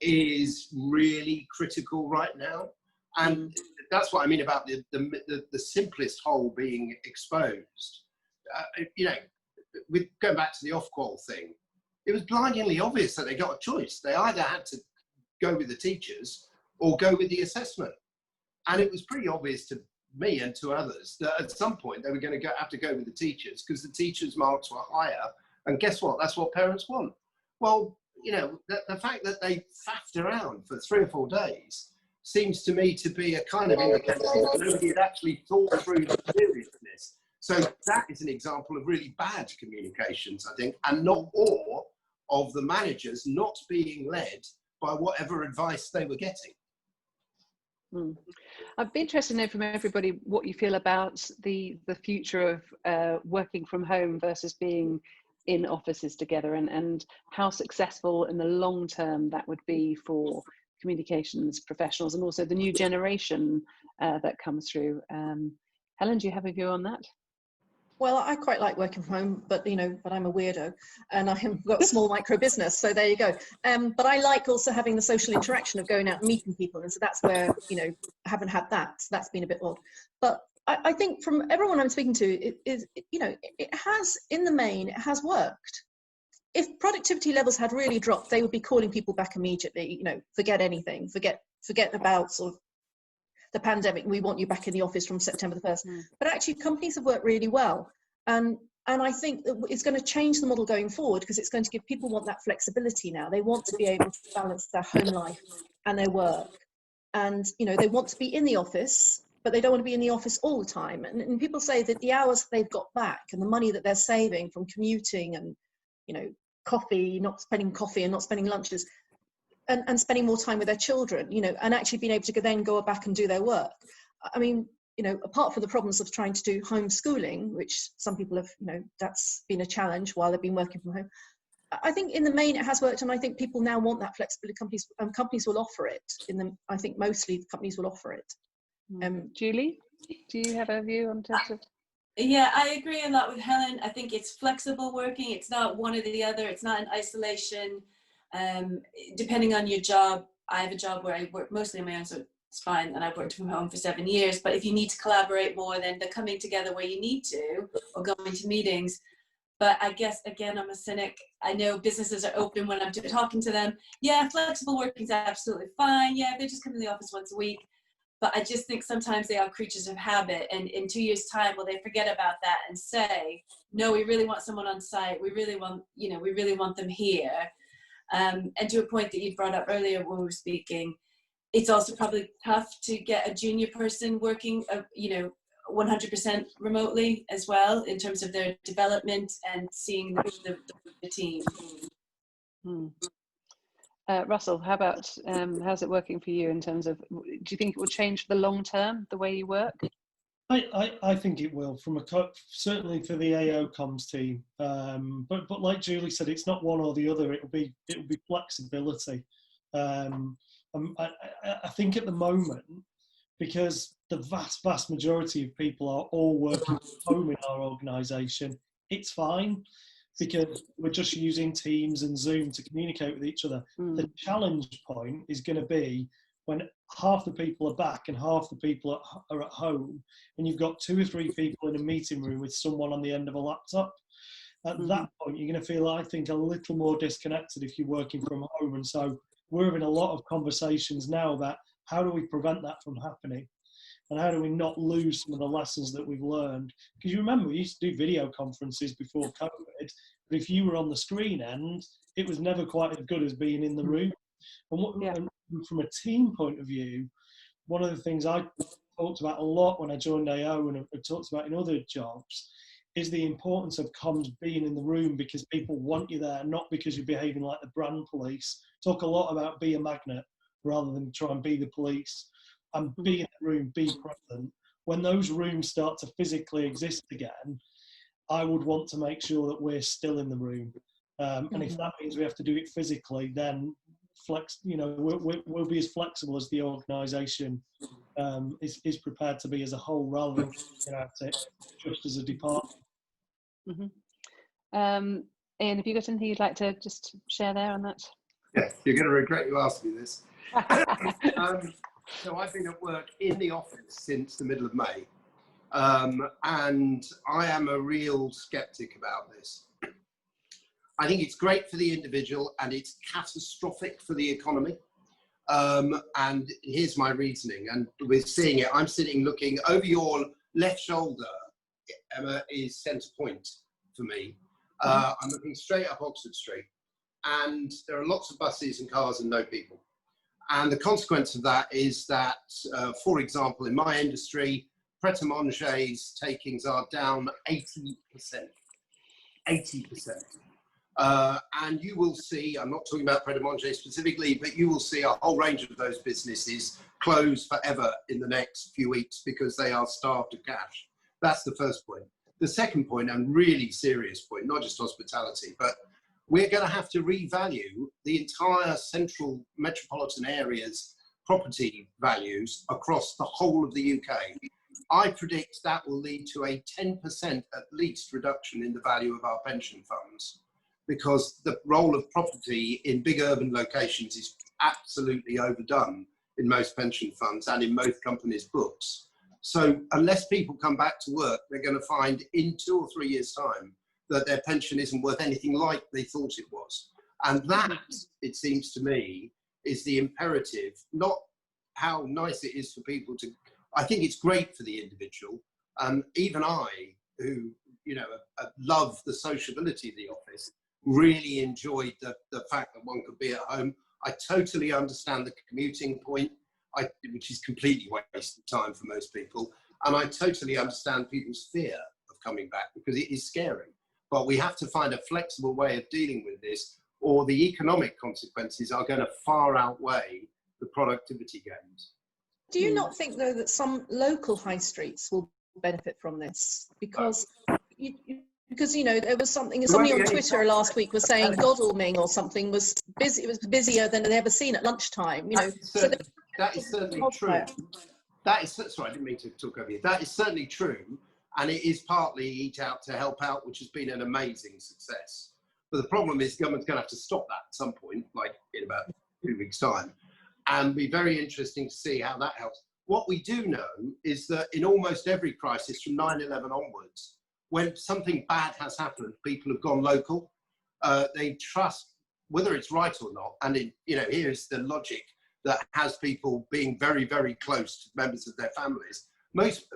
is really critical right now. And that's what I mean about the simplest whole being exposed. With going back to the off-qual thing, it was blindingly obvious that they got a choice. They either had to go with the teachers or go with the assessment. And it was pretty obvious to me and to others that at some point they were going to have to go with the teachers, because the teachers' marks were higher. And guess what? That's what parents want. Well, the fact that they faffed around for 3 or 4 days seems to me to be a kind of indication that nobody had actually thought through the seriousness. So that is an example of really bad communications, I think, and not all of the managers not being led by whatever advice they were getting. I'd be interested to know from everybody what you feel about the future of working from home versus being in offices together, and how successful in the long term that would be for communications professionals and also the new generation that comes through. Helen, do you have a view on that? Well, I quite like working from home, but but I'm a weirdo, and I've got a small micro business, so there you go. But I like also having the social interaction of going out and meeting people, and so that's where I haven't had that. So that's been a bit odd. But I think from everyone I'm speaking to, it has, in the main, it has worked. If productivity levels had really dropped, they would be calling people back immediately. Forget anything, forget about sort of the pandemic. We want you back in the office from September the 1st. But actually, companies have worked really well, and I think that it's going to change the model going forward, because it's going to give people want that flexibility now. They want to be able to balance their home life and their work, and they want to be in the office, but they don't want to be in the office all the time. And people say that the hours they've got back and the money that they're saving from commuting and coffee, not spending coffee and not spending lunches, and spending more time with their children, and actually being able to then go back and do their work. I mean, apart from the problems of trying to do homeschooling, which some people have, that's been a challenge while they've been working from home. I think in the main it has worked, and I think people now want that flexibility. Companies will offer it. I think mostly companies will offer it. Julie, do you have a view on terms of? Yeah, I agree a lot with Helen. I think it's flexible working. It's not one or the other. It's not in isolation. Depending on your job, I have a job where I work mostly on my own, so it's fine, and I've worked from home for 7 years. But if you need to collaborate more, then the coming together where you need to, or going to meetings. But I guess, again, I'm a cynic. I know businesses are open when I'm talking to them. Yeah, flexible working is absolutely fine. Yeah, they just come to the office once a week. But I just think sometimes they are creatures of habit, and in 2 years' time, will they forget about that and say, no, we really want someone on site. We really want, we really want them here. And to a point that you brought up earlier when we were speaking, it's also probably tough to get a junior person working, 100% remotely as well, in terms of their development and seeing the team. Russell, how about how's it working for you in terms of, do you think it will change for the long term, the way you work? I think it will, certainly for the AO comms team. But like Julie said, it's not one or the other. It'll be flexibility. I think at the moment, because the vast majority of people are all working from home in our organisation, it's fine, because we're just using Teams and Zoom to communicate with each other. The challenge point is going to be when half the people are back and half the people are at home, and you've got 2 or 3 people in a meeting room with someone on the end of a laptop. At that point, you're going to feel, I think, a little more disconnected if you're working from home. And so we're having a lot of conversations now about how do we prevent that from happening? And how do we not lose some of the lessons that we've learned? Because you remember, we used to do video conferences before COVID, but if you were on the screen end, it was never quite as good as being in the room. And from a team point of view, one of the things I talked about a lot when I joined AO, and I've talked about in other jobs, is the importance of comms being in the room, because people want you there, not because you're behaving like the brand police. Talk a lot about be a magnet rather than try and be the police, and be in the room, be present. When those rooms start to physically exist again, I would want to make sure that we're still in the room. And if that means we have to do it physically, then we'll be as flexible as the organisation is prepared to be as a whole, rather than thinking about it just as a department. Ian, have you got anything you'd like to just share there on that? Yes, you're going to regret you asked me this. So I've been at work in the office since the middle of May, and I am a real skeptic about this. I think it's great for the individual and it's catastrophic for the economy. And here's my reasoning, and we're seeing it. I'm sitting looking over your left shoulder. Emma is centre point for me. I'm looking straight up Oxford Street, and there are lots of buses and cars and no people. And the consequence of that is that, for example, in my industry, Pret-a-Manger's takings are down 80%. 80%. And you will see, I'm not talking about Pret-a-Manger specifically, but you will see a whole range of those businesses close forever in the next few weeks because they are starved of cash. That's the first point. The second point, and really serious point, not just hospitality, but we're going to have to revalue the entire central metropolitan area's property values across the whole of the UK. I predict that will lead to a 10% at least reduction in the value of our pension funds, because the role of property in big urban locations is absolutely overdone in most pension funds and in most companies' books. So unless people come back to work, they're going to find in 2 or 3 years' time that their pension isn't worth anything like they thought it was. And that, it seems to me, is the imperative, not how nice it is for people to, I think it's great for the individual. Even I, who, love the sociability of the office, really enjoyed the fact that one could be at home. I totally understand the commuting point, which is completely wasted time for most people. And I totally understand people's fear of coming back because it is scary. But we have to find a flexible way of dealing with this, or the economic consequences are going to far outweigh the productivity gains. Do you not think, though, that some local high streets will benefit from this? Because, there was somebody on Twitter last week was saying Godalming or something was busy. It was busier than they'd ever seen at lunchtime. That is certainly true. That is, sorry, I didn't mean to talk over you. That is certainly true. And it is partly Eat Out to Help Out, which has been an amazing success. But the problem is government's going to have to stop that at some point, like in about 2 weeks' time. And be very interesting to see how that helps. What we do know is that in almost every crisis from 9/11 onwards, when something bad has happened, people have gone local. They trust, whether it's right or not, and here's the logic that has people being very, very close to members of their families.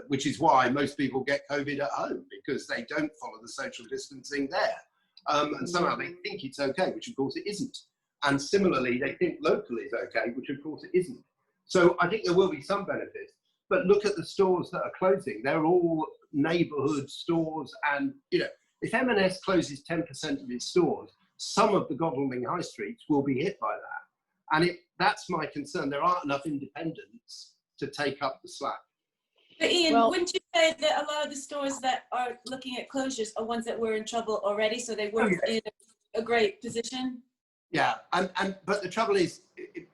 Which is why most people get COVID at home, because they don't follow the social distancing there. And somehow they think it's okay, which of course it isn't. And similarly, they think local is okay, which of course it isn't. So I think there will be some benefits. But look at the stores that are closing. They're all neighbourhood stores. And, if M&S closes 10% of its stores, some of the Godalming high streets will be hit by that. And that's my concern. There aren't enough independents to take up the slack. But Ian, wouldn't you say that a lot of the stores that are looking at closures are ones that were in trouble already, so they weren't in a great position? Yeah, but the trouble is,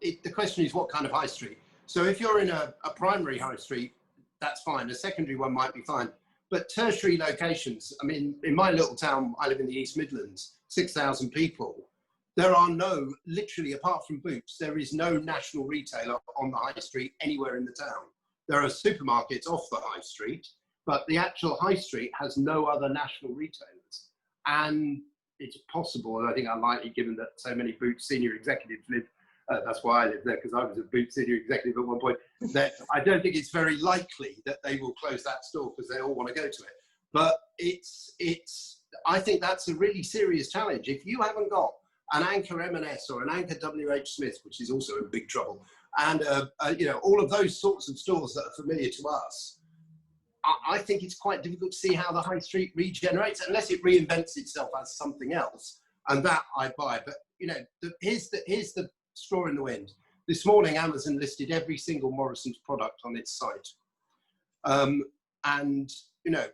the question is what kind of high street. So if you're in a primary high street, that's fine. A secondary one might be fine. But tertiary locations, I mean, in my little town, I live in the East Midlands, 6,000 people. There are literally apart from Boots, there is no national retailer on the high street anywhere in the town. There are supermarkets off the high street, but the actual high street has no other national retailers. And it's possible, and I think unlikely given that so many Boots senior executives live, that's why I live there, because I was a Boots senior executive at one point, that I don't think it's very likely that they will close that store because they all want to go to it. But I think that's a really serious challenge. If you haven't got an anchor M&S or an anchor WH Smith, which is also in big trouble, and all of those sorts of stores that are familiar to us, I think it's quite difficult to see how the high street regenerates unless it reinvents itself as something else, and that I buy. But you know, here's the straw in the wind. This morning, Amazon listed every single Morrison's product on its site, and you know,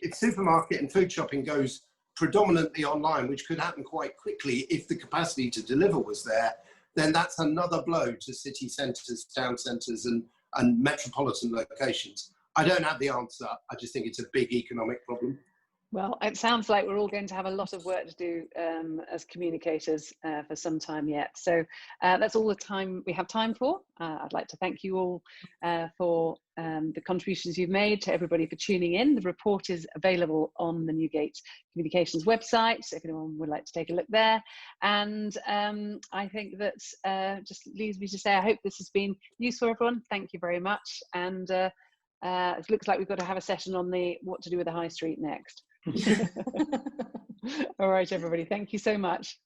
if supermarket and food shopping goes predominantly online, which could happen quite quickly if the capacity to deliver was there, then that's another blow to city centres, town centres, and metropolitan locations. I don't have the answer. I just think it's a big economic problem. Well, it sounds like we're all going to have a lot of work to do as communicators for some time yet. So that's all the time we have time for. I'd like to thank you all for the contributions you've made, to everybody for tuning in. The report is available on the Newgate Communications website, so if anyone would like to take a look there. And I think that just leaves me to say, I hope this has been useful, everyone. Thank you very much. And it looks like we've got to have a session on the what to do with the high street next. All right, everybody. Thank you so much.